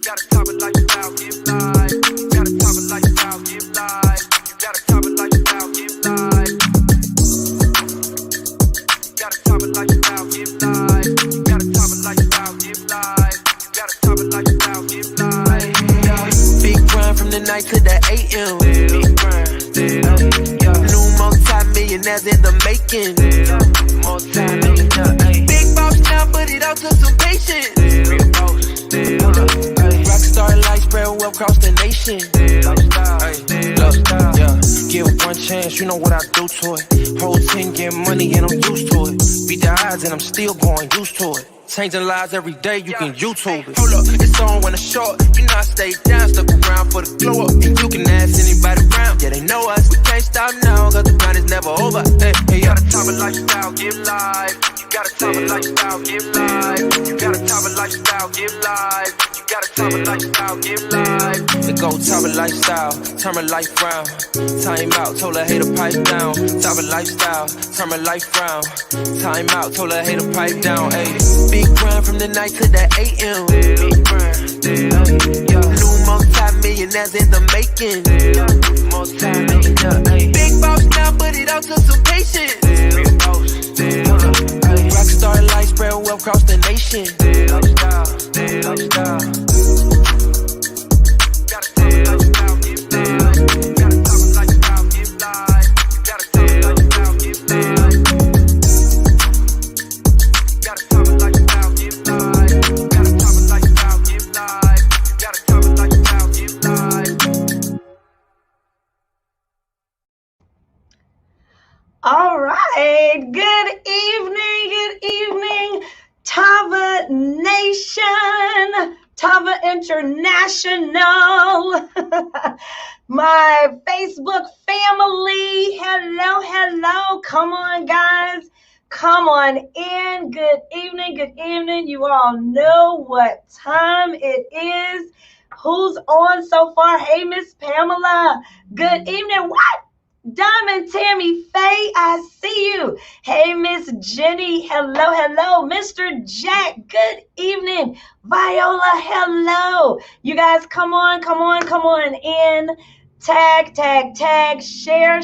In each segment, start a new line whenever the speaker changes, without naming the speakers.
gotta top it like style, give life. You gotta top it like style, give life. You gotta top it like style, give life. You gotta top it like style, give life. You gotta top it like style, give life. You gotta top it like style, give life. Big grind from the night to the AM. Big grind, new multi-millionaires in the making. Multi-millionaire, big boss now, but it all took some patience. Rockstar life spread well across the nation. Yeah, give one chance, you know what I do to it. Whole team getting money and I'm used to it. Beat the odds and I'm still going used to it. Changing lives every day, you can YouTube it. Hold up, it's on when it's short. You know I stay down, stuck around for the glow up. And you can ask anybody around, yeah, they know us. We can't stop now, cause the grind is never over. Hey, you gotta top it like style, give life. You gotta top it like style, give life. You gotta top it like style, give life. You gotta top it like style, give life. The go top it lifestyle, turn my life round. Time out, told her hey to pipe down. Top it lifestyle, turn my life round. Time out, told her hey to pipe down. Hey, big grind from the night to the AM. Big grind, new multi-millionaires in the making. Multi-millionaire, big boss now, but it all took some patience. Rockstar life spread well across the nation.
All right, good evening, Tava Nation, Tava International, my Facebook family, hello, come on guys, come on in, good evening, you all know what time it is, who's on so far, hey Miss Pamela, good evening, what? Diamond Tammy Faye, I see you. Hey, Miss Jenny, hello. Mr. Jack, good evening. Viola, hello. You guys, come on in. Tag, share.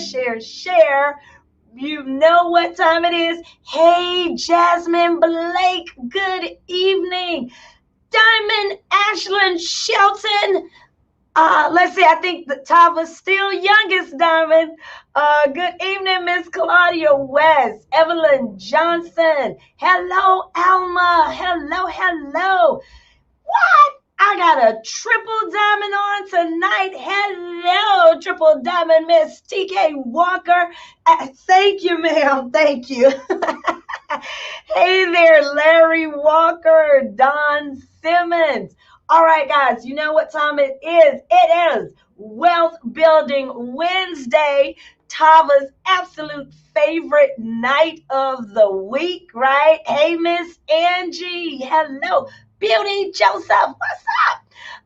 You know what time it is. Hey, Jasmine Blake, good evening. Diamond Ashland Shelton. Let's see, I think the Tava's still youngest, Diamond. Good evening, Miss Claudia West, Evelyn Johnson. Hello, Alma. Hello. What? I got a triple diamond on tonight. Hello, triple diamond, Miss TK Walker. Thank you, ma'am. Thank you. Hey there, Larry Walker, Don Simmons. All right, guys, you know what time it is. It is Wealth Building Wednesday, Tava's absolute favorite night of the week, right? Hey, Miss Angie, hello. Beauty Joseph, what's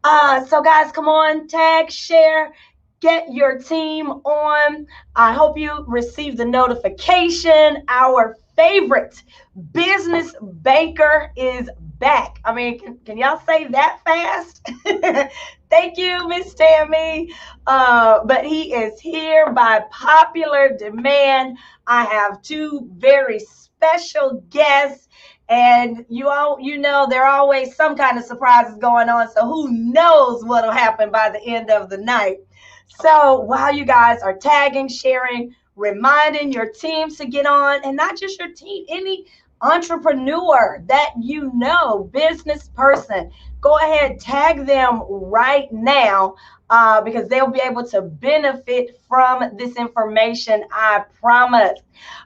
up? So, guys, come on, tag, share, get your team on. I hope you received the notification. Our favorite business banker is back. I mean, can y'all say that fast? Thank you, Miss Tammy. But he is here by popular demand. I have two very special guests, and you know, there are always some kind of surprises going on. So who knows what'll happen by the end of the night? So while you guys are tagging, sharing, reminding your teams to get on, and not just your team, any entrepreneur that you know, business person, go ahead, tag them right now because they'll be able to benefit from this information, I promise.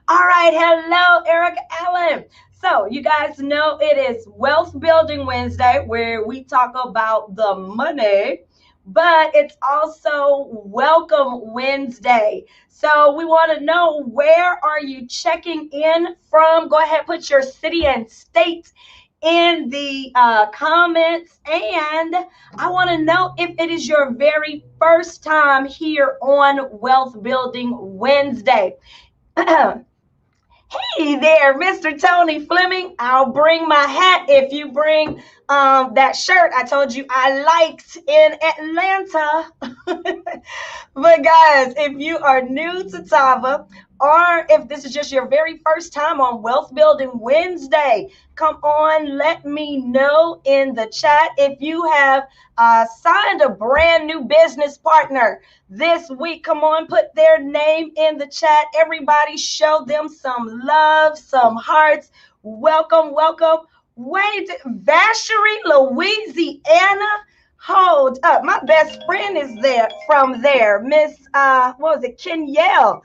All right, hello, Eric Allen. So you guys know it is Wealth Building Wednesday, where we talk about the money, but it's also Welcome Wednesday. So we want to know, where are you checking in from? Go ahead, put your city and state in the comments. And I want to know if it is your very first time here on Wealth Building Wednesday. Hey there, Mr. Tony Fleming. I'll bring my hat if you bring that shirt I told you I liked in Atlanta. But guys, if you are new to Tava, or if this is just your very first time on Wealth Building Wednesday, come on, let me know in the chat if you have signed a brand new business partner this week. Come on, put their name in the chat. Everybody show them some love, some hearts. Welcome, welcome. Wait, Vacherie, Louisiana. Hold up. My best friend is there from there. Miss what was it? Kenyelle.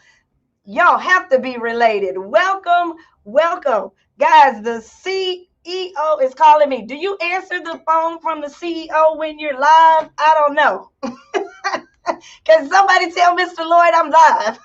Y'all have to be related. Welcome, welcome. Guys, the CEO is calling me. Do you answer the phone from the CEO when you're live? I don't know. Can somebody tell Mr. Lloyd I'm live?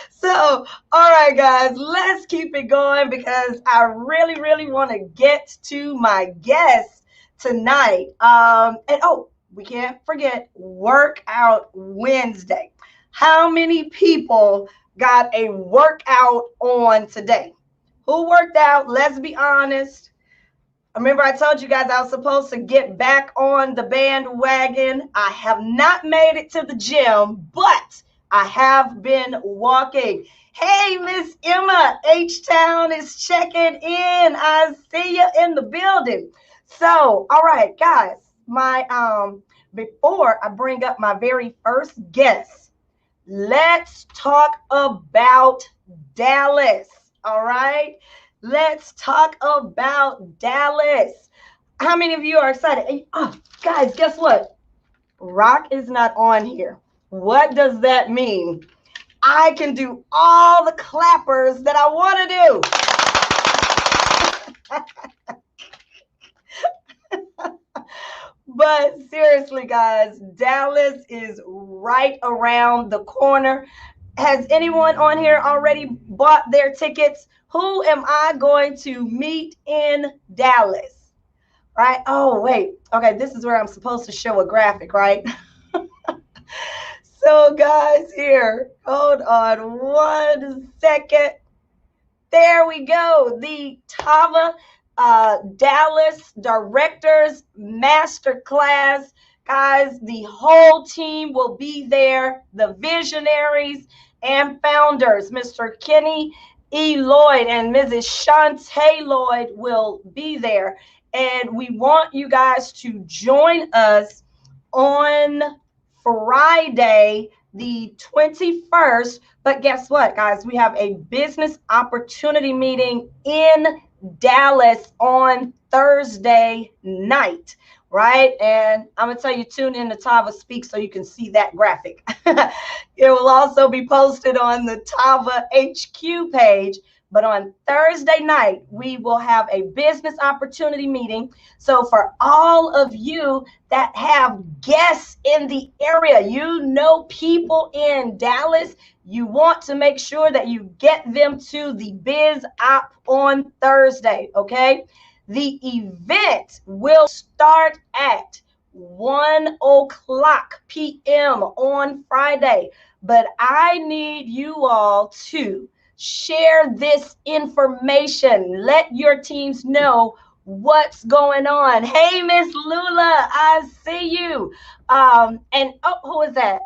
So, all right, guys, let's keep it going because I really, really want to get to my guest tonight. And oh, we can't forget Workout Wednesday. How many people got a workout on today? Who worked out? Let's be honest. Remember, I told you guys I was supposed to get back on the bandwagon. I have not made it to the gym, but I have been walking. Hey, Miss Emma, H-Town is checking in. I see you in the building. So, all right, guys, before I bring up my very first guest, let's talk about Dallas, all right? Let's talk about Dallas. How many of you are excited? Oh, guys, guess what? Rock is not on here. What does that mean? I can do all the clappers that I want to do. But seriously, guys, Dallas is right around the corner. Has anyone on here already bought their tickets? Who am I going to meet in Dallas? Right? Oh, wait. Okay, this is where I'm supposed to show a graphic, right? So, guys, here, hold on 1 second. There we go. The Tava Dallas Directors Masterclass. Guys, the whole team will be there. The visionaries and founders, Mr. Kenny E. Lloyd and Mrs. Shantae Lloyd will be there. And we want you guys to join us on Friday, the 21st. But guess what, guys? We have a business opportunity meeting in Dallas on Thursday night, right? And I'm going to tell you, tune in to Tava Speak so you can see that graphic. It will also be posted on the Tava HQ page. But on Thursday night, we will have a business opportunity meeting. So for all of you that have guests in the area, you know people in Dallas, you want to make sure that you get them to the Biz Op on Thursday, okay? The event will start at 1:00 p.m. on Friday, but I need you all to share this information. Let your teams know what's going on. Hey, Miss Lula, I see you. And oh, who is that?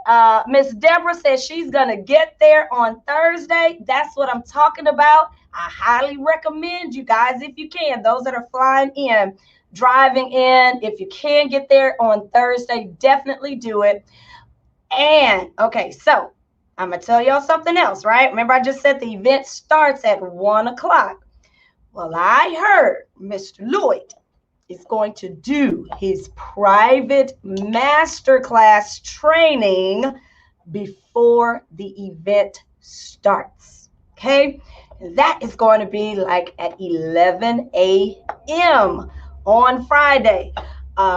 Miss Deborah says she's gonna get there on Thursday. That's what I'm talking about. I highly recommend you guys, if you can, those that are flying in, driving in, if you can get there on Thursday, definitely do it. And okay, so I'm going to tell y'all something else, right? Remember, I just said the event starts at 1:00. Well, I heard Mr. Lloyd is going to do his private masterclass training before the event starts, okay? And that is going to be like at 11 a.m. on Friday.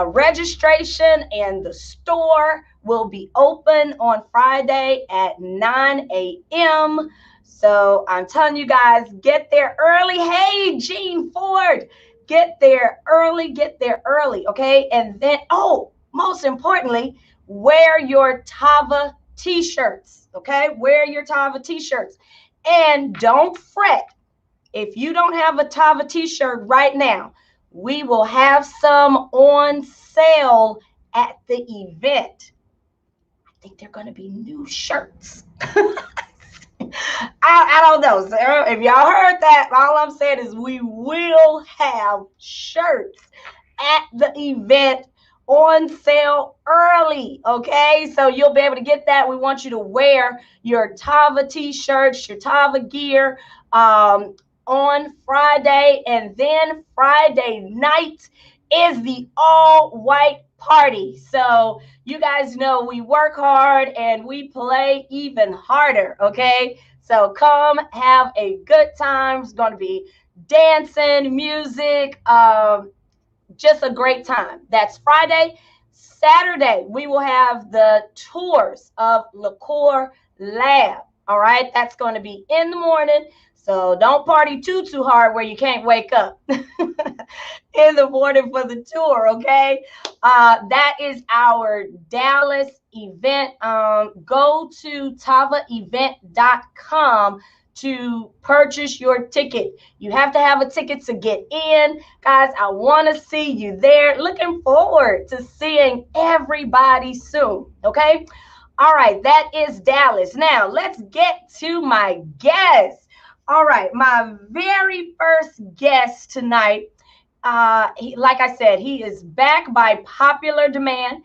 Registration and the store will be open on Friday at 9 a.m. So I'm telling you guys, get there early. Hey, Gene Ford, get there early, okay? And then, oh, most importantly, wear your Tava t-shirts, okay? Wear your Tava t-shirts. And don't fret. If you don't have a Tava t-shirt right now, we will have some on sale at the event. I think they're going to be new shirts. I don't know. So if y'all heard that, all I'm saying is we will have shirts at the event on sale early. Okay, so you'll be able to get that. We want you to wear your Tava t-shirts, your Tava gear on Friday, and then Friday night is the all white party. So you guys know we work hard and we play even harder. Okay, so come have a good time. It's going to be dancing, music, just a great time. That's Friday. Saturday, we will have the tours of Liqueur Lab. All right, that's going to be in the morning. So don't party too hard where you can't wake up in the morning for the tour, okay? That is our Dallas event. Go to tavaevent.com to purchase your ticket. You have to have a ticket to get in. Guys, I want to see you there. Looking forward to seeing everybody soon, okay? All right, that is Dallas. Now, let's get to my guest. All right, my very first guest tonight, like I said, he is back by popular demand.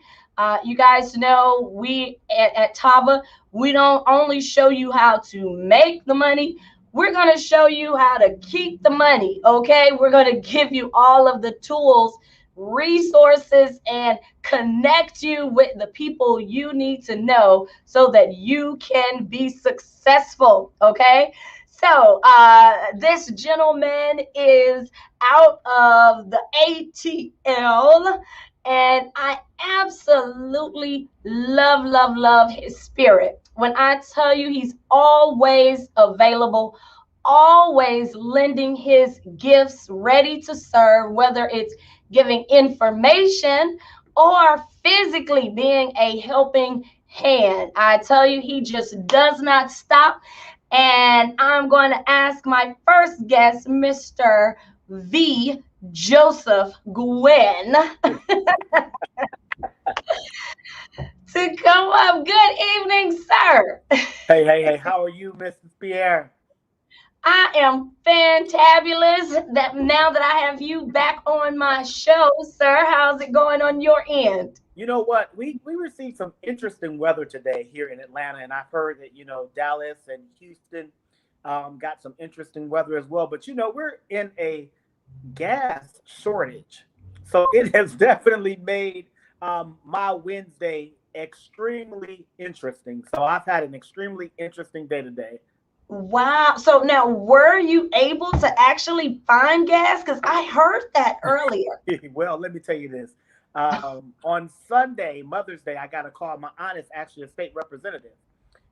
You guys know we at Tava, we don't only show you how to make the money, we're going to show you how to keep the money, okay? We're going to give you all of the tools, resources, and connect you with the people you need to know so that you can be successful, okay? So this gentleman is out of the ATL, and I absolutely love his spirit. When I tell you he's always available, always lending his gifts, ready to serve, whether it's giving information or physically being a helping hand. I tell you, he just does not stop. And I'm going to ask my first guest, Mr. V. Joseph Gwynn, to come up. Good evening, sir.
Hey, how are you, Mrs. Pierre?
I am fantabulous that now that I have you back on my show, sir. How's it going on your end?
You know what? We received some interesting weather today here in Atlanta, and I've heard that, Dallas and Houston got some interesting weather as well. But, we're in a gas shortage. So it has definitely made my Wednesday extremely interesting. So I've had an extremely interesting day today.
Wow. So now, were you able to actually find gas? Because I heard that earlier.
Well, let me tell you this. On Sunday, Mother's Day, I got a call. My aunt is actually a state representative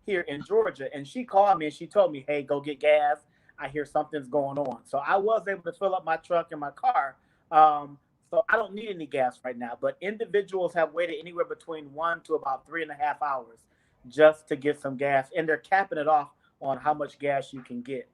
here in Georgia, and she called me and she told me, hey, go get gas. I hear something's going on. So I was able to fill up my truck and my car. So I don't need any gas right now, but individuals have waited anywhere between 1 to about 3.5 hours just to get some gas, and they're capping it off on how much gas you can get.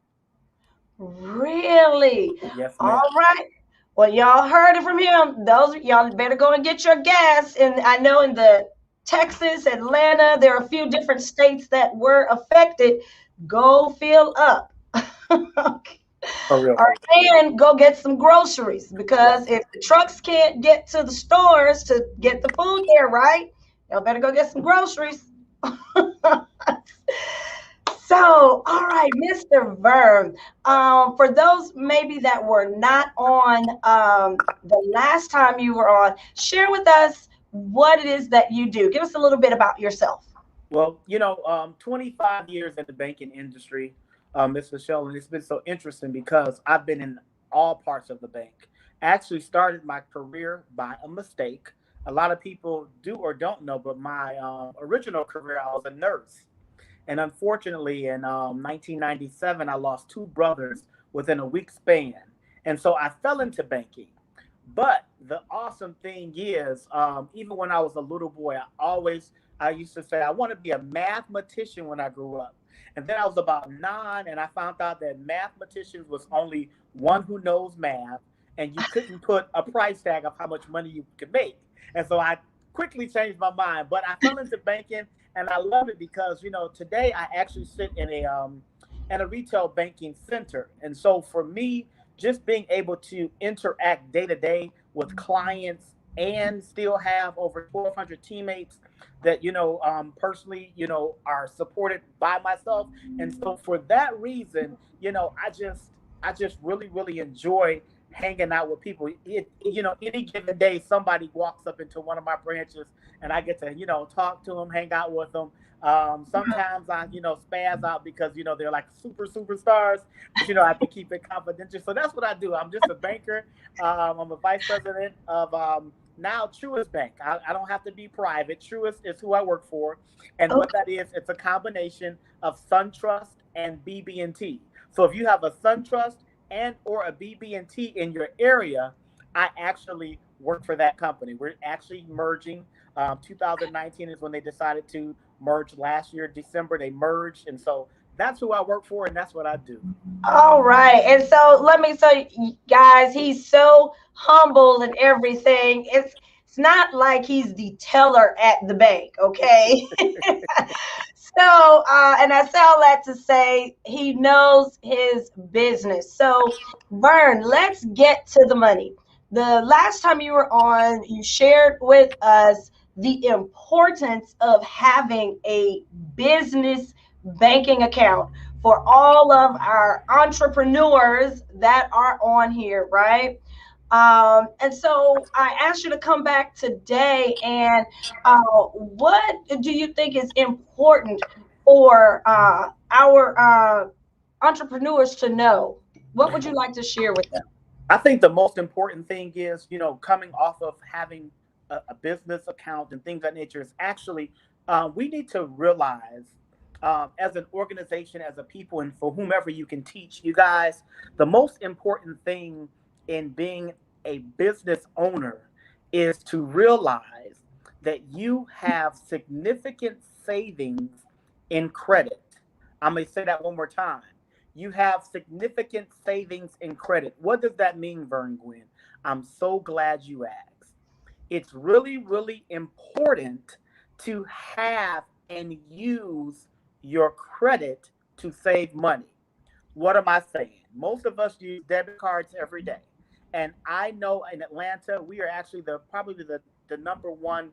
Really?
Yes,
All
ma'am.
right. Well, y'all heard it from him. Those y'all better go and get your gas. And I know in the Texas, Atlanta, there are a few different states that were affected. Go fill up. Okay.
For real.
Or and go get some groceries, because if the trucks can't get to the stores to get the food there, right? Y'all better go get some groceries. So, all right, Mr. Vern, for those maybe that were not on the last time you were on, share with us what it is that you do. Give us a little bit about yourself.
Well, 25 years in the banking industry, Ms. Michelle, and it's been so interesting because I've been in all parts of the bank. I actually started my career by a mistake. A lot of people do or don't know, but my original career, I was a nurse. And unfortunately, in 1997, I lost two brothers within a week span. And so I fell into banking. But the awesome thing is, even when I was a little boy, I used to say, I want to be a mathematician when I grew up. And then I was about 9, and I found out that mathematicians was only one who knows math, and you couldn't put a price tag of how much money you could make. And so I quickly changed my mind. But I fell into banking, and I love it because today I actually sit in a retail banking center. And so for me, just being able to interact day to day with clients and still have over 1,200 teammates that personally are supported by myself. And so for that reason, I just really enjoy hanging out with people. Any given day somebody walks up into one of my branches and I get to talk to them, hang out with them. Sometimes I spaz out because they're like superstars, but I have to keep it confidential. So that's what I do. I'm just a banker. I'm a vice president of now Truist Bank. I don't have to be private. Truist is who I work for, and what that is, it's a combination of SunTrust and BB&T. So if you have a SunTrust and or a BB&T in your area, I actually work for that company. We're actually merging. 2019 is when they decided to merge. Last year, December, they merged. And so that's who I work for, and that's what I do.
All right. And so let me tell you guys, he's so humble and everything. It's not like he's the teller at the bank, okay? So, and I say all that to say he knows his business. So, Vern, let's get to the money. The last time you were on, you shared with us the importance of having a business banking account for all of our entrepreneurs that are on here, right? And so I asked you to come back today, and what do you think is important for our entrepreneurs to know? What would you like to share with them?
I think the most important thing is, coming off of having a business account and things of that nature is actually, we need to realize as an organization, as a people, and for whomever you can teach, you guys, the most important thing in being a business owner is to realize that you have significant savings in credit. I'm going to say that one more time. You have significant savings in credit. What does that mean, Vern Gwynn? I'm so glad you asked. It's really important to have and use your credit to save money. What am I saying? Most of us use debit cards every day. And I know in Atlanta, we are actually probably the number one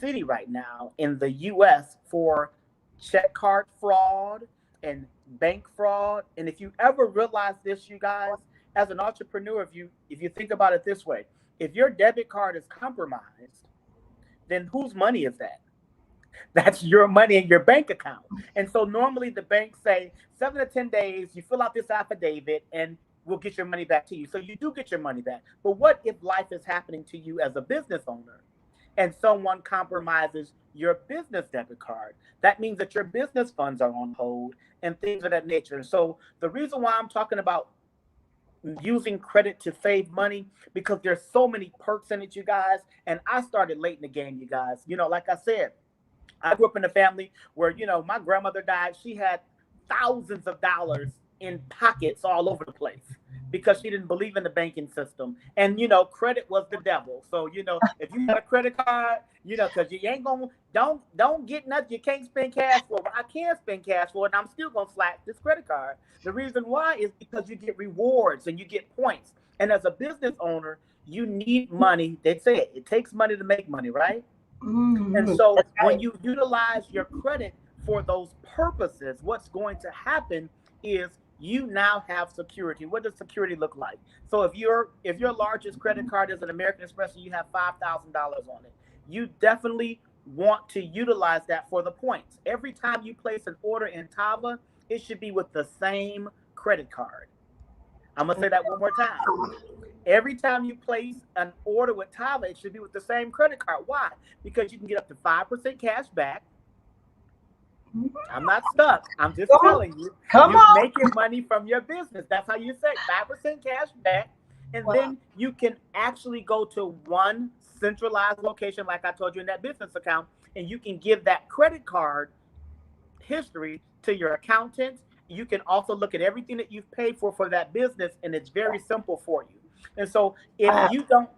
city right now in the US for check card fraud and bank fraud. And if you ever realize this, you guys, as an entrepreneur, if you think about it this way, if your debit card is compromised, then whose money is that? That's your money in your bank account. And so normally the banks say 7 to 10 days, you fill out this affidavit and we'll get your money back to you. So you do get your money back. But what if life is happening to you as a business owner and someone compromises your business debit card? That means that your business funds are on hold and things of that nature. And so the reason why I'm talking about using credit to save money, because there's so many perks in it, you guys. And I started late in the game, you guys. Like I said, I grew up in a family where, my grandmother died. She had thousands of dollars in pockets all over the place because she didn't believe in the banking system. And, credit was the devil. So, if you got a credit card, because you ain't going to, don't get nothing you can't spend cash for. But I can spend cash for it, and I'm still going to slap this credit card. The reason why is because you get rewards and you get points. And as a business owner, you need money. They say it takes money to make money, right? Mm-hmm. And so when you utilize your credit for those purposes, what's going to happen is you now have security. What does security look like? So if your largest credit card is an American Express and you have $5,000 on it, you definitely want to utilize that for the points. Every time you place an order in Tava, it should be with the same credit card. I'm going to say that one more time. Every time you place an order with Tava, it should be with the same credit card. Why? Because you can get up to 5% cash back. I'm not stuck. I'm just telling you. You're making money from your business. That's how you say 5% cash back. And then you can actually go to one centralized location, like I told you in that business account, and you can give that credit card history to your accountant. You can also look at everything that you've paid for that business, and it's very simple for you. And so if
Wow.
you don't,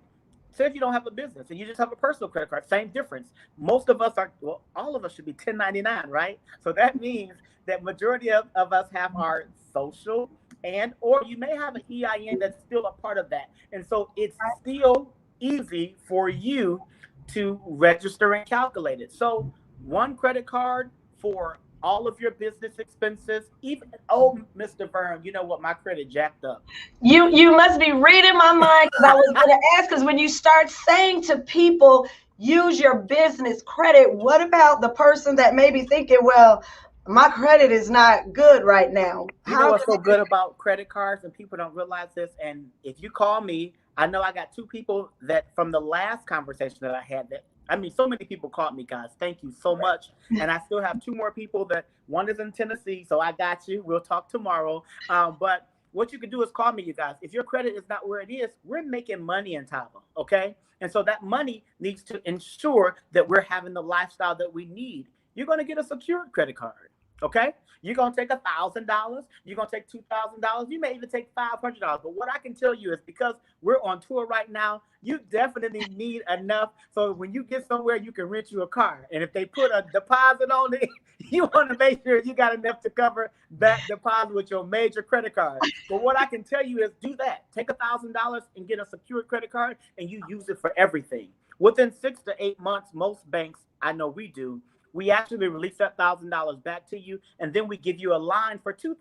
say if you don't have a business and you just have a personal credit card, same difference. Most of us are, well, all of us should be 1099, right? So that means that majority of us have our social, and or you may have an EIN that's still a part of that. And so it's still easy for you to register and calculate it. So one credit card for all of your business expenses. Even, oh, Mr. Vern, you know what? My credit jacked up.
You must be reading my mind, because I was going to ask, because when you start saying to people, use your business credit, what about the person that may be thinking, well, my credit is not good right now?
You know what's so good about credit cards, and people don't realize this, and if you call me, I know I got two people that from the last conversation that I had that, I mean, so many people called me, guys. Thank you so much. And I still have two more people that, one is in Tennessee, so I got you. We'll talk tomorrow. But what you can do is call me, you guys. If your credit is not where it is, we're making money in Tava, okay? And so that money needs to ensure that we're having the lifestyle that we need. You're going to get a secured credit card, okay? You're going to take $1,000. You're going to take $2,000. You may even take $500. But what I can tell you is, because we're on tour right now, you definitely need enough. So when you get somewhere, you can rent you a car. And if they put a deposit on it, you want to make sure you got enough to cover that deposit with your major credit card. But what I can tell you is, do that. Take $1,000 and get a secured credit card, and you use it for everything. Within 6 to 8 months, most banks, I know we do, we actually release that $1,000 back to you, and then we give you a line for $2,000.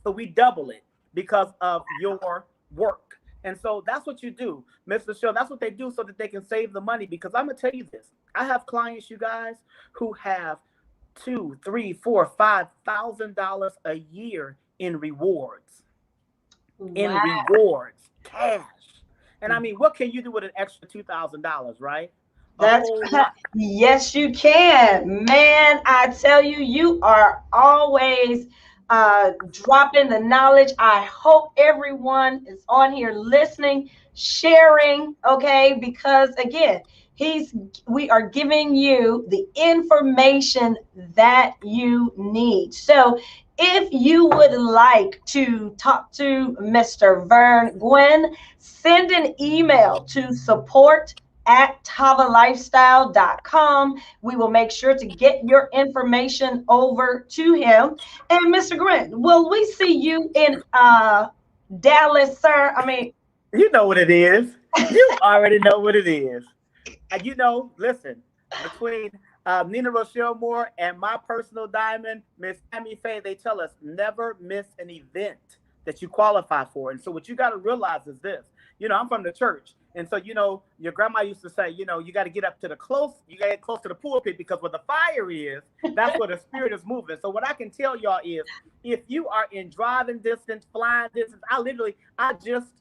So we double it because of your work. And so that's what you do, Mr. Shell. That's what they do so that they can save the money. Because I'm gonna tell you this: I have clients, you guys, who have $2,000, $3,000, $4,000, $5,000 a year in rewards.
Wow.
In rewards, cash. And I mean, what can you do with an extra $2,000, right?
That's yes, you can. Man, I tell you, you are always dropping the knowledge. I hope everyone is on here listening, sharing, okay? Because again, we are giving you the information that you need. So if you would like to talk to Mr. Vern Gwynn, send an email to support@tavalifestyle.com. We will make sure to get your information over to him. And Mr. Gwynn, will we see you in Dallas, sir? I mean,
you know what it is. You already know what it is. And you know, listen, between Nina Rochelle Moore and my personal diamond, Miss Tammy Faye, they tell us never miss an event that you qualify for. And so what you got to realize is this. You know, I'm from the church. And so, you know, your grandma used to say, you know, you got to get up to you got to get close to the pulpit, because where the fire is, that's where the spirit is moving. So what I can tell y'all is, if you are in driving distance, flying distance, I just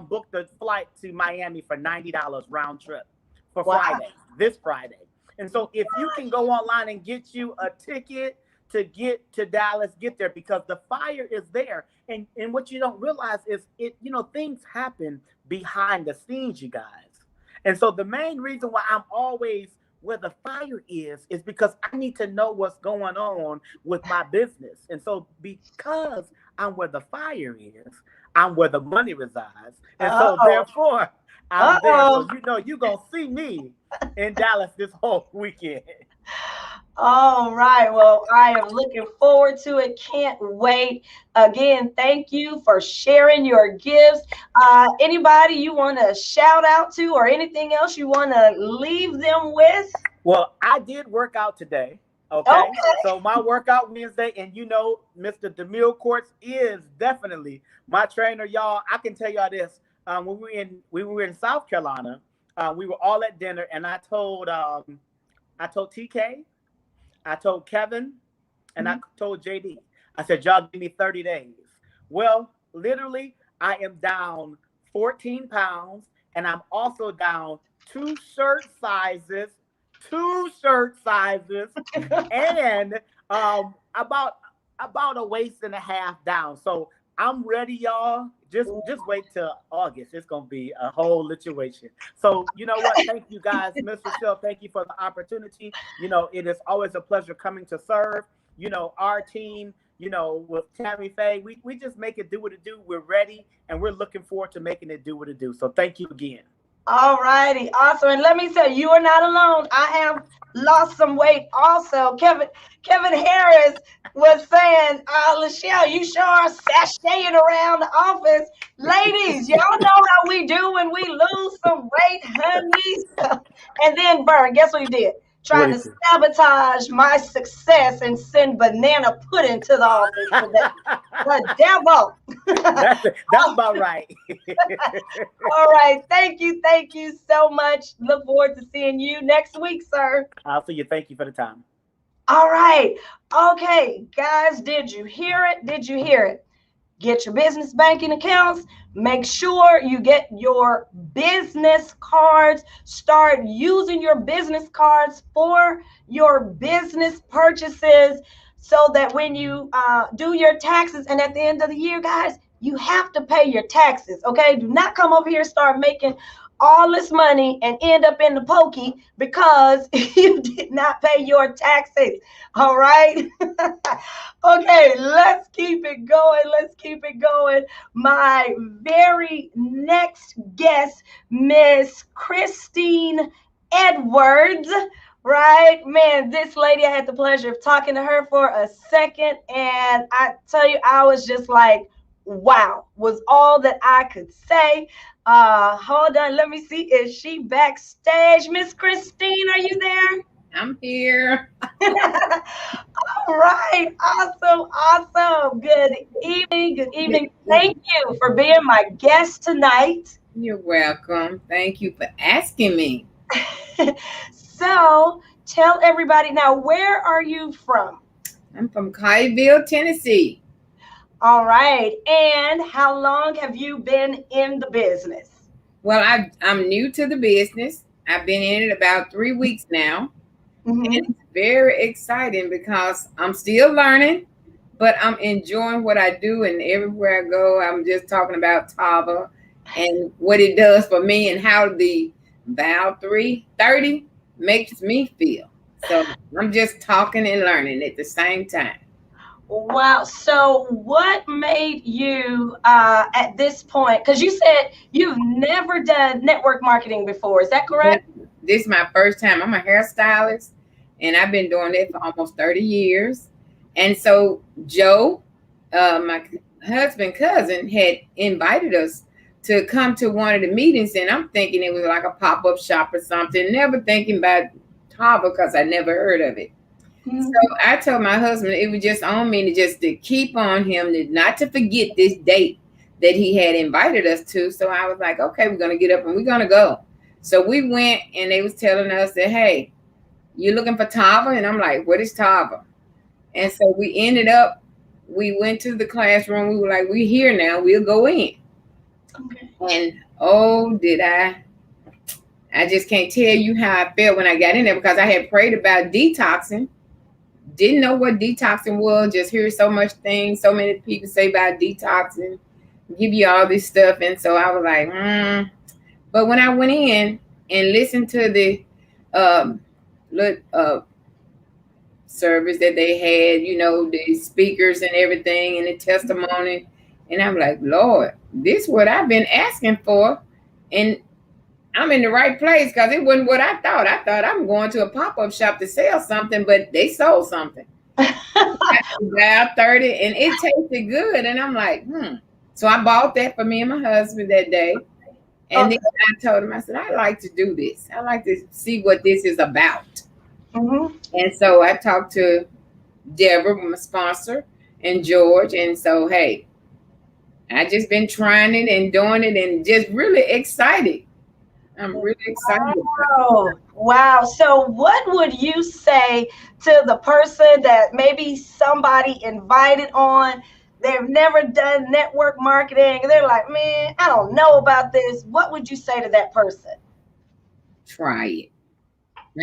booked a flight to Miami for $90 round trip for Friday, this Friday. And so if you can go online and get you a ticket to get to Dallas, get there, because the fire is there. And what you don't realize is, things happen behind the scenes, you guys. And so the main reason why I'm always where the fire is because I need to know what's going on with my business. And so because I'm where the fire is, I'm where the money resides. And so therefore, I'm there. So you're going to see me in Dallas this whole weekend.
All right. Well, I am looking forward to it. Can't wait. Again, thank you for sharing your gifts. Anybody you want to shout out to, or anything else you want to leave them with?
Well, I did work out today. Okay. So my workout Wednesday, and Mr. DeMille Courts is definitely my trainer, y'all. I can tell y'all this. When we were in South Carolina, we were all at dinner, and I told TK, I told Kevin, and I told JD. I said, y'all give me 30 days. Well, literally, I am down 14 pounds, and I'm also down two shirt sizes, and about a waist and a half down. So I'm ready, y'all. Just wait till August. It's going to be a whole situation. So, you know what? Thank you, guys. Ms. Rochelle, thank you for the opportunity. It is always a pleasure coming to serve. our team, with Tammy Faye, we just make it do what it do. We're ready, and we're looking forward to making it do what it do. So thank you again.
All righty, awesome. And let me say, you are not alone. I have lost some weight also. Kevin Harris was saying, Lachelle, you sure are sashaying around the office. Ladies, y'all know how we do when we lose some weight, honey. And then Vern, guess what he did? Trying to sabotage my success and send banana pudding to the office today. The devil.
That's about right.
All right. Thank you so much. Look forward to seeing you next week, sir.
I'll see you. Thank you for the time.
All right. Okay, guys, did you hear it? Get your business banking accounts. Make sure you get your business cards. Start using your business cards for your business purchases so that when you do your taxes and at the end of the year, guys, you have to pay your taxes, okay? Do not come over here and start making all this money and end up in the pokey because you did not pay your taxes. All right. Okay, let's keep it going. My very next guest, Miss Christean Edwards. Right, man, this lady, I had the pleasure of talking to her for a second, and I tell you, I was just like, wow, was all that I could say. Hold on, let me see, is she backstage? Miss Christean, are you there?
I'm here.
All right, awesome. Good evening. Thank you for being my guest tonight.
You're welcome. Thank you for asking me.
So tell everybody now, where are you from?
I'm from Colleyville, Tennessee.
All right. And how long have you been in the business?
Well, I'm new to the business. I've been in it about 3 weeks now. Mm-hmm. And it's very exciting because I'm still learning, but I'm enjoying what I do. And everywhere I go, I'm just talking about Tava and what it does for me and how the Val 330 makes me feel. So I'm just talking and learning at the same time.
Wow. So what made you at this point, because you said you've never done network marketing before, is that correct?
This is my first time. I'm a hairstylist and I've been doing it for almost 30 years. And so Joe, my husband's cousin, had invited us to come to one of the meetings, and I'm thinking it was like a pop-up shop or something, never thinking about Tava because I never heard of it. Mm-hmm. So I told my husband it was just on me to keep on him, not to forget this date that he had invited us to. So I was like, okay, we're going to get up and we're going to go. So we went and they was telling us that, hey, you looking for Tava? And I'm like, what is Tava? And so we went to the classroom. We were like, we're here now. We'll go in. Okay. And I just can't tell you how I felt when I got in there because I had prayed about detoxing. Didn't know what detoxing was, just hear so much things, so many people say about detoxing, give you all this stuff. And so I was like, But when I went in and listened to the service that they had, the speakers and everything and the testimony, and I'm like, Lord, this is what I've been asking for. And I'm in the right place because it wasn't what I thought. I thought I'm going to a pop-up shop to sell something, but they sold something. About 30, and it tasted good. And I'm like, So I bought that for me and my husband that day. And then I told him, I said, I like to do this. I like to see what this is about. Mm-hmm. And so I talked to Deborah, my sponsor, and George. And so, hey, I just been trying it and doing it and just really excited. I'm really excited.
Wow. So what would you say to the person that maybe somebody invited on, they've never done network marketing, and they're like, man, I don't know about this. What would you say to that person?
Try it.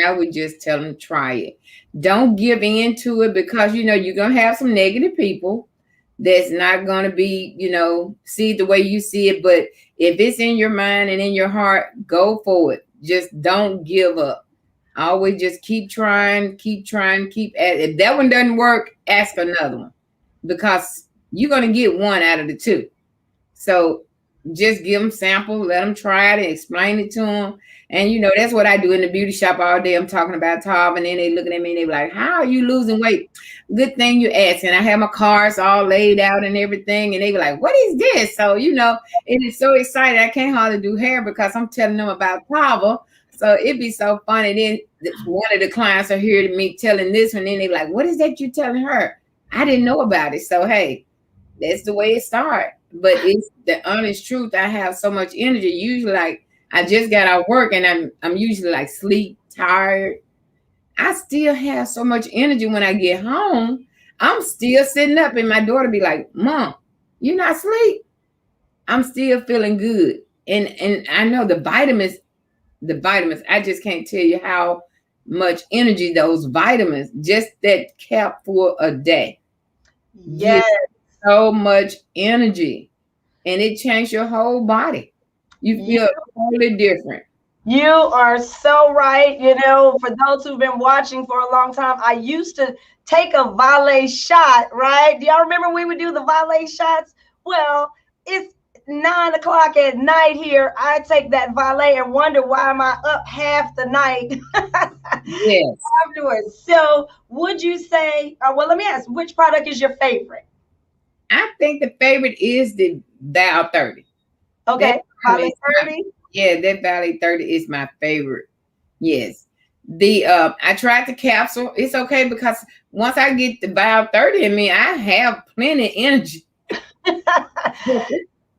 I would just tell them, try it. Don't give in to it because, you're going to have some negative people that's not going to be, see it the way you see it. But if it's in your mind and in your heart, go for it. Just don't give up. I always just keep trying, keep at it. If that one doesn't work, ask another one, because you're going to get one out of the two. So just give them sample, let them try it and explain it to them. And you know, that's what I do in the beauty shop all day. I'm talking about Tav, and then they looking at me and they be like, how are you losing weight? Good thing you asked. And I have my cards all laid out and everything. And they be like, what is this? So, you know, it is so exciting. I can't hardly do hair because I'm telling them about Tav. So it'd be so funny. Then one of the clients are hearing me telling this one, and they be like, what is that you telling her? I didn't know about it. So, hey, that's the way it started. But it's the honest truth. I have so much energy. Usually, like, I just got out of work and I'm usually like sleep, tired. I still have so much energy when I get home. I'm still sitting up, and my daughter be like, Mom, you not asleep? I'm still feeling good. And I know the vitamins, I just can't tell you how much energy those vitamins, just that cap for a day.
Yes.
So much energy, and it changed your whole body. You feel totally different.
You are so right. You know, for those who've been watching for a long time, I used to take a valet shot, right? Do y'all remember we would do the valet shots? Well, it's 9 o'clock at night here. I take that valet and wonder why am I up half the night
Yes.
afterwards. So would you say, well, let me ask, which product is your favorite?
I think the favorite is the Val 30.
Okay, Valet 30.
Yeah, that Valley 30 is my favorite. Yes. I tried the capsule. It's okay because once I get the Val 30 in me, I have plenty of energy.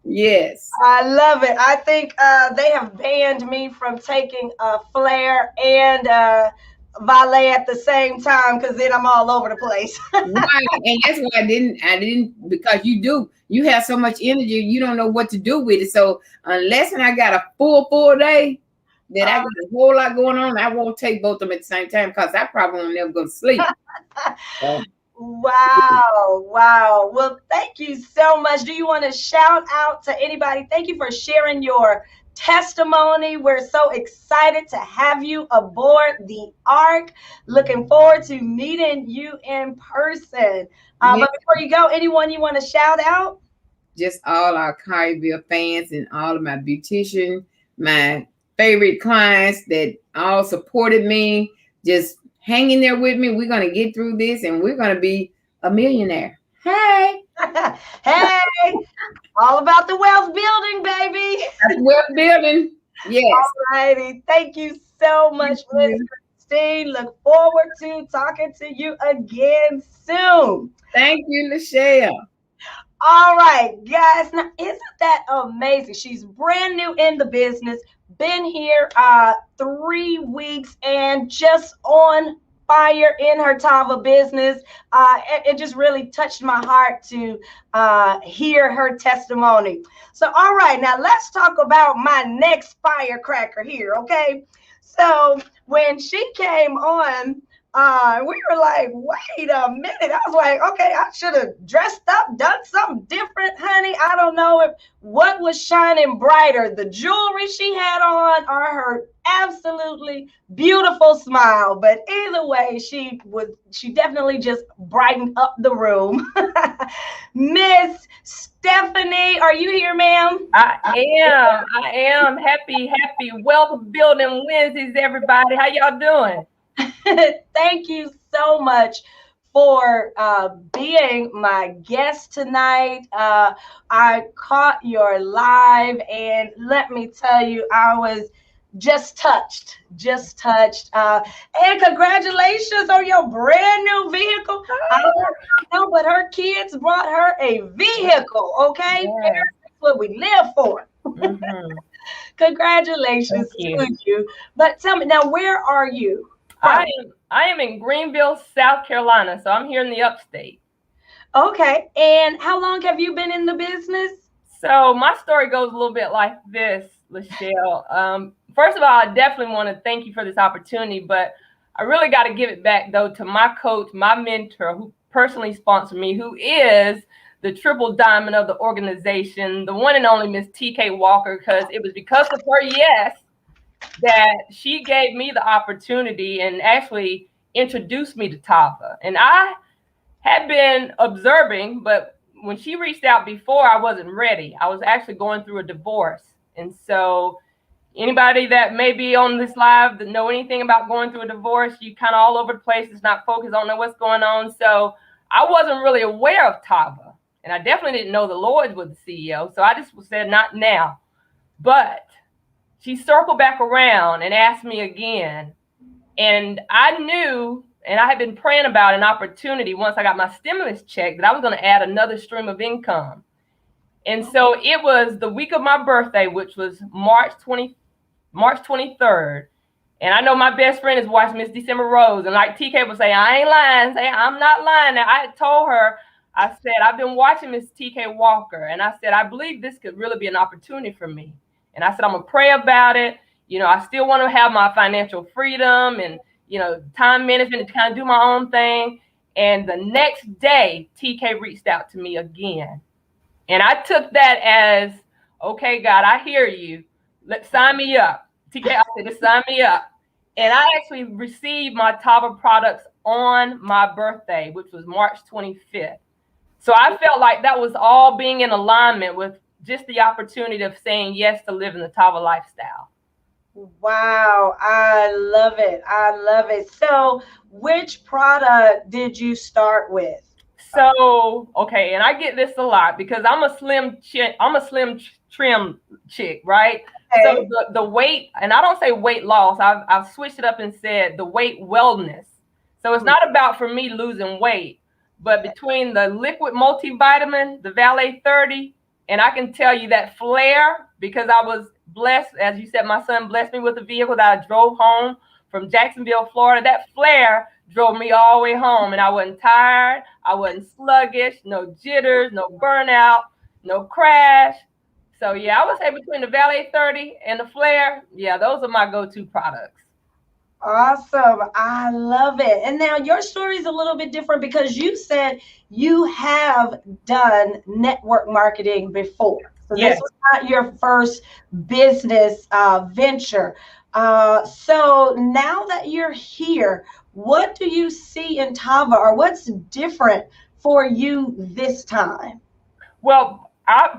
Yes.
I love it. I think they have banned me from taking Flare and Valet at the same time, because then I'm all over the place.
Right. And that's why I didn't, because you have so much energy, you don't know what to do with it. So unless I got a full day that I got a whole lot going on, I won't take both of them at the same time, because I probably won't never go to sleep.
Wow. Well, thank you so much. Do you want to shout out to anybody? Thank you for sharing your testimony. We're so excited to have you aboard the Ark. Looking forward to meeting you in person. But before you go, anyone you want to shout out?
Just all our Kyrieville fans and all of my beautician, my favorite clients that all supported me, just hanging there with me. We're going to get through this, and we're going to be a millionaire. Hey.
Hey. All about the wealth building, baby.
Wealth building. Yes.
All righty. Thank you so much, Miss Christine. Look forward to talking to you again soon.
Thank you, Lachelle.
All right, guys. Now, isn't that amazing? She's brand new in the business, been here 3 weeks, and just on fire in her Tava business. It just really touched my heart to hear her testimony. So, all right, now let's talk about my next firecracker here, okay? So when she came on, we were like, wait a minute. I was like, okay, I should have dressed up, done something different, honey. I don't know what was shining brighter, the jewelry she had on or her absolutely beautiful smile. But either way, she definitely just brightened up the room. Miss Stephanie, are you here, ma'am?
I am. Happy wealth building Wednesdays, everybody. How y'all doing?
Thank you so much for being my guest tonight. I caught your live, and let me tell you, I was just touched. And congratulations on your brand new vehicle. I don't know, but her kids brought her a vehicle, okay?
Yeah.
That's what we live for.
Mm-hmm.
Congratulations to you. But tell me, now, where are you?
I am in Greenville, South Carolina, so I'm here in the upstate.
Okay, and how long have you been in the business?
So my story goes a little bit like this, Lachelle. First of all, I definitely want to thank you for this opportunity, but I really got to give it back, though, to my coach, my mentor, who personally sponsored me, who is the triple diamond of the organization, the one and only Miss T.K. Walker, because it was because of her yes that she gave me the opportunity and actually introduced me to Tava. And I had been observing, but when she reached out before, I wasn't ready. I was actually going through a divorce. And so anybody that may be on this live that know anything about going through a divorce, you kind of all over the place, it's not focused, don't know what's going on. So I wasn't really aware of Tava. And I definitely didn't know the Lord was the CEO. So I just said, not now. But she circled back around and asked me again. And I knew, and I had been praying about an opportunity once I got my stimulus check, that I was going to add another stream of income. And so it was the week of my birthday, which was March 23rd. And I know my best friend is watching Miss December Rose. And like TK would say, I ain't lying. Say, I'm not lying. Now, I had told her, I said, I've been watching Miss TK Walker. And I said, I believe this could really be an opportunity for me. And I said, I'm going to pray about it. You know, I still want to have my financial freedom and, you know, time management to kind of do my own thing. And the next day, TK reached out to me again. And I took that as, okay, God, I hear you. Let's sign me up. TK, I said, just sign me up. And I actually received my Tava products on my birthday, which was March 25th. So I felt like that was all being in alignment with just the opportunity of saying yes to living the Tava lifestyle.
Wow, I love it. I love it. So which product did you start with?
So, okay, and I get this a lot because I'm a slim trim chick, right? Okay. So the weight, and I don't say weight loss, I've switched it up and said the weight wellness. So it's not about for me losing weight, but between the liquid multivitamin, the Valet 30, and I can tell you that flare, because I was blessed, as you said, my son blessed me with a vehicle that I drove home from Jacksonville, Florida. That flare drove me all the way home, and I wasn't tired, I wasn't sluggish, no jitters, no burnout, no crash. So yeah, I would say between the Valet 30 and the flare, yeah, those are my go-to products.
Awesome. I love it. And now your story is a little bit different because you said you have done network marketing before. So yes. This was not your first business venture. So now that you're here, what do you see in Tava, or what's different for you this time?
Well,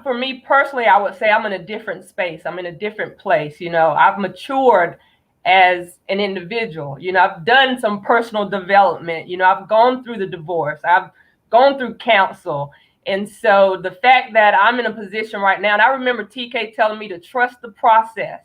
for me personally, I would say I'm in a different space. I'm in a different place. You know, I've matured as an individual. You know, I've done some personal development. You know, I've gone through the divorce. I've gone through counsel. And so the fact that I'm in a position right now, and I remember TK telling me to trust the process.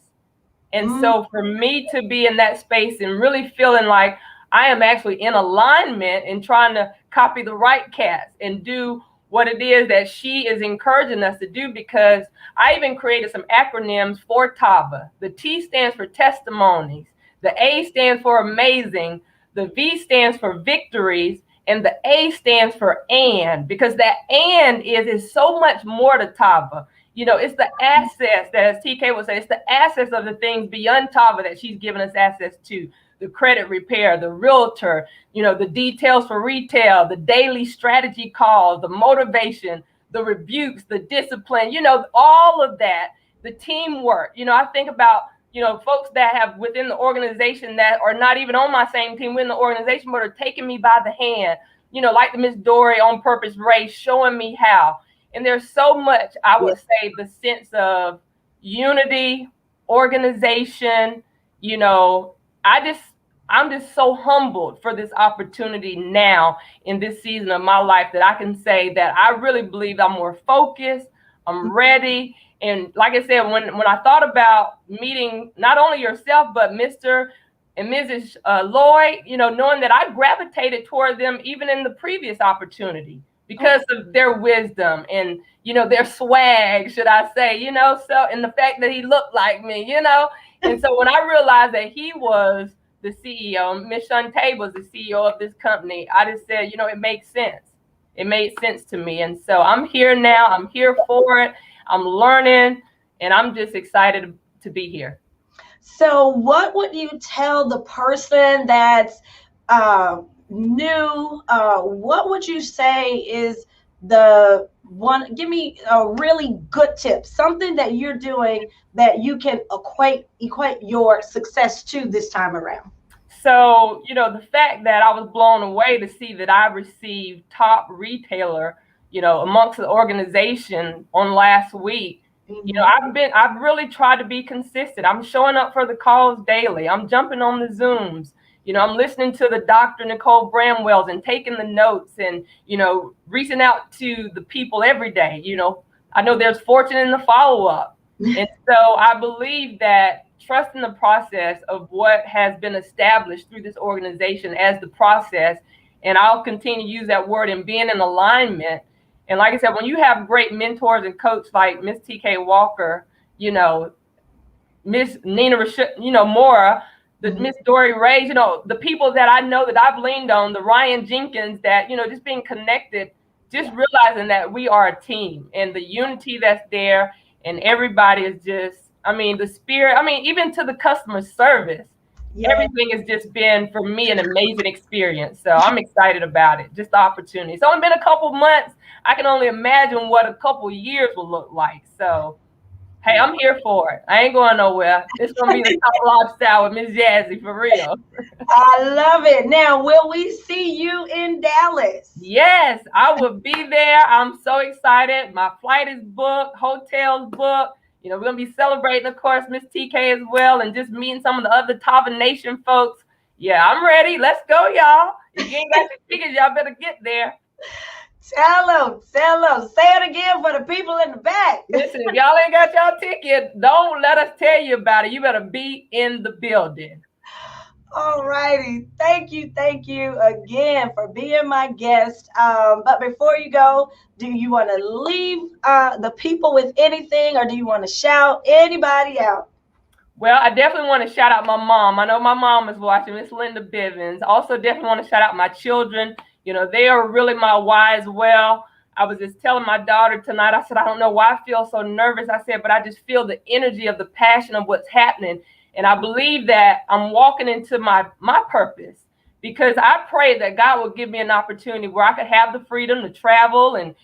And so for me to be in that space and really feeling like I am actually in alignment and trying to copy the right cats and do what it is that she is encouraging us to do, because I even created some acronyms for Tava. The T stands for testimonies. The A stands for amazing. The V stands for victories. And the A stands for and, because that and is so much more to Tava. You know, it's the assets that, as TK would say, it's the assets of the things beyond Tava that she's given us access to. The credit repair, the realtor, you know, the details for retail, the daily strategy calls, the motivation, the rebukes, the discipline, you know, all of that, the teamwork. You know, I think about, you know, folks that have within the organization that are not even on my same team within the organization, but are taking me by the hand, you know, like the Miss Dory on purpose race, showing me how. And there's so much, I would say, the sense of unity, organization, you know, I'm just so humbled for this opportunity now in this season of my life that I can say that I really believe I'm more focused, I'm ready. And like I said, when I thought about meeting not only yourself, but Mr. and Mrs. Lloyd, you know, knowing that I gravitated toward them even in the previous opportunity because of their wisdom and, you know, their swag, should I say, you know, so, and the fact that he looked like me, you know. And so when I realized that he was the CEO, Miss Shantae was the CEO of this company, I just said, you know, it makes sense. It made sense to me. And so I'm here now. I'm here for it. I'm learning, and I'm just excited to be here.
So what would you tell the person that's new? What would you say is the give me a really good tip, something that you're doing that you can equate your success to this time around.
So, the fact that I was blown away to see that I received top retailer, amongst the organization on last week. I've really tried to be consistent. I'm showing up for the calls daily. I'm jumping on the Zooms. I'm listening to the Dr. Nicole Bramwells and taking the notes and, reaching out to the people every day. I know there's fortune in the follow-up. And so I believe that trusting the process of what has been established through this organization as the process, and I'll continue to use that word, and being in alignment. And like I said, when you have great mentors and coaches like Miss T.K. Walker, Miss Nina, Mora, the Miss Dory Ray, the people that I know that I've leaned on, the Ryan Jenkins, that, just being connected, just realizing that we are a team and the unity that's there, and everybody is just, the spirit, even to the customer service, everything has just been, for me, an amazing experience. So I'm excited about it, just the opportunity. It's only been a couple months. I can only imagine what a couple years will look like. So, hey, I'm here for it. I ain't going nowhere. It's going to be the top lifestyle with Miss Jazzy, for real.
I love it. Now, will we see you in Dallas?
Yes, I will be there. I'm so excited. My flight is booked, hotel's booked. We're going to be celebrating, of course, Miss TK as well, and just meeting some of the other Tava Nation folks. Yeah, I'm ready. Let's go, y'all. If you ain't got your tickets, y'all better get there.
Tell them. Say it again for the people in the back.
Listen, if y'all ain't got y'all ticket, don't let us tell you about it. You better be in the building.
All righty. Thank you again for being my guest. But before you go, do you want to leave the people with anything, or do you want to shout anybody out?
Well, I definitely want to shout out my mom. I know my mom is watching, Miss Linda Bivens. Also, definitely want to shout out my children. They are really my why as well. I was just telling my daughter tonight, I said, I don't know why I feel so nervous. I said, but I just feel the energy of the passion of what's happening. And I believe that I'm walking into my purpose, because I pray that God will give me an opportunity where I could have the freedom to travel, and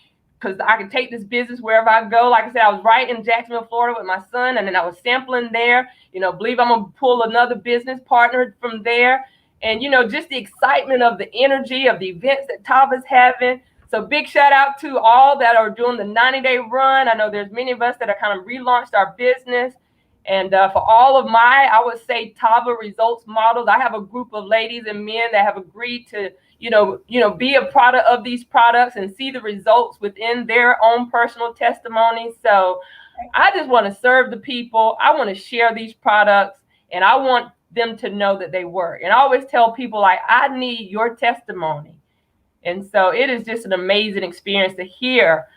because I could take this business wherever I go. Like I said, I was right in Jacksonville, Florida with my son, and then I was sampling there. Believe I'm going to pull another business partner from there. And, just the excitement of the energy of the events that Tava's having. So big shout out to all that are doing the 90-day run. I know there's many of us that are kind of relaunched our business. And for all of I would say Tava results models, I have a group of ladies and men that have agreed to, be a product of these products and see the results within their own personal testimonies. So I just want to serve the people. I want to share these products, and I want them to know that they work. And I always tell people, like, I need your testimony. And so it is just an amazing experience to hear,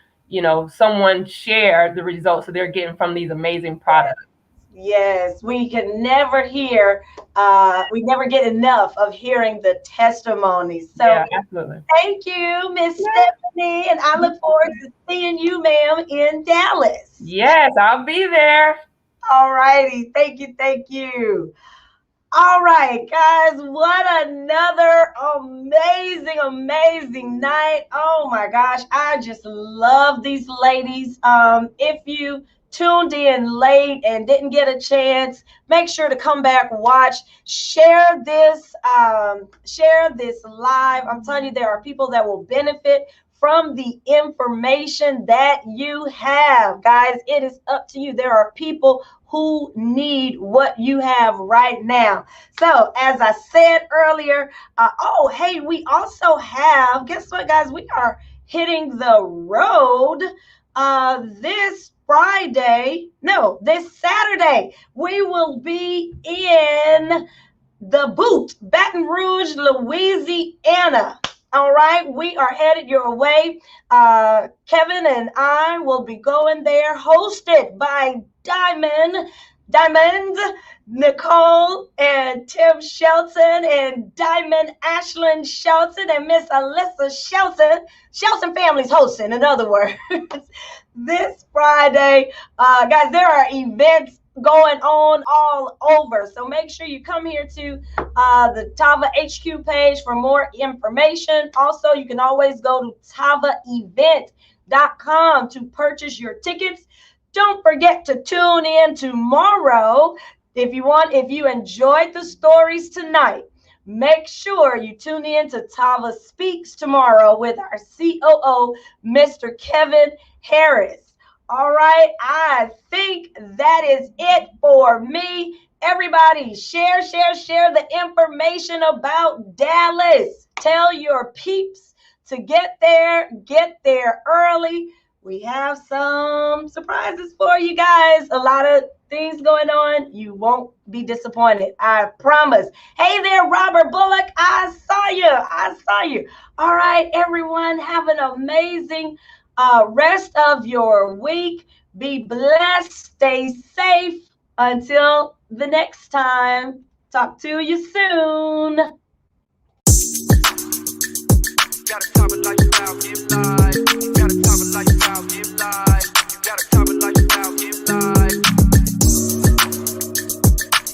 someone share the results that they're getting from these amazing products.
Yes, we can never we never get enough of hearing the testimonies. So
yeah, absolutely.
Thank you, Miss Stephanie, and I look forward to seeing you, ma'am, in Dallas.
Yes, I'll be there.
All righty. Thank you. All right, guys, what another amazing night. Oh my gosh, I just love these ladies. If you tuned in late and didn't get a chance, make sure to come back, watch, share this live. I'm telling you, there are people that will benefit from the information that you have. Guys, it is up to you. There are people who need what you have right now. So as I said earlier, hey, we also have, guess what, guys? We are hitting the road this Saturday. We will be in the Boot, Baton Rouge, Louisiana. All right, we are headed your way. Kevin and I will be going there, hosted by Diamond, Nicole and Tim Shelton, and Diamond Ashlyn Shelton, and Miss Alyssa Shelton. Shelton family's hosting, in other words. This Friday, guys, there are events going on all over, so make sure you come here to the Tava HQ page for more information. Also, you can always go to Tava Event Christean.com to purchase your tickets. Don't forget to tune in tomorrow. If you enjoyed the stories tonight, make sure you tune in to Tava Speaks tomorrow with our COO, Mr. Kevin Harris. All right, I think that is it for me. Everybody, share the information about Dallas. Tell your peeps to get there early. We have some surprises for you guys. A lot of things going on. You won't be disappointed. I promise. Hey there, Robert Bullock. I saw you. All right, everyone, have an amazing rest of your week. Be blessed. Stay safe. Until the next time. Talk to you soon.
Gotta top it like foul, give life. Gotta top it like foul, give life. Gotta top it like foul, give life.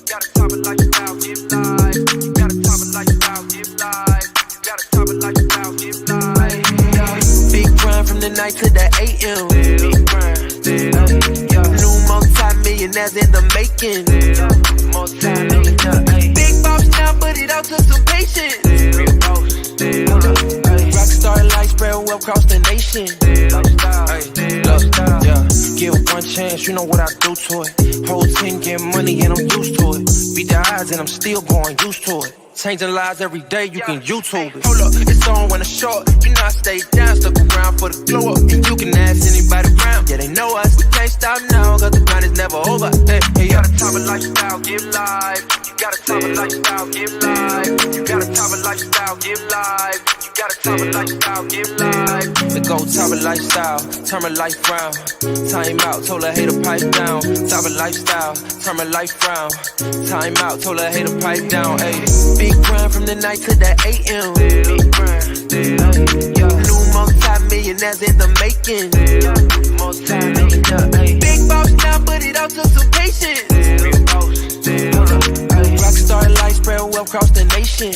Gotta top it like foul, give life. Gotta top it like foul, give life. Gotta top it like foul, give life. Big grind from the night to the AM. Big grind. New multi-millionaires in the making. Big boss now, but it all took some patience. Rockstar life spread well across the nation. Give one chance, you know what I do to it. Whole team get money and I'm used to it. Beat the odds and I'm still going used to it. Changing lives every day, you can YouTube it. Hold up, it's on when it's short. You know I stay down, stuck around for the glow up. And you can ask anybody around, yeah, they know us. We can't stop now, cause the grind is never over. Hey, you gotta top it like style, give life. You gotta top it like style, give life. You gotta top it like style, give life. You gotta top it like style, give life. We go top it lifestyle, turn my life round. Time out, told her hater pipe down. Top it lifestyle, turn my life round. Time out, told her hater pipe down. Ayy, big grind from the night to the AM. Big grind. New multi-millionaires in the making. Big boss now, but it all took some patience. Rockstar life spread well across the nation.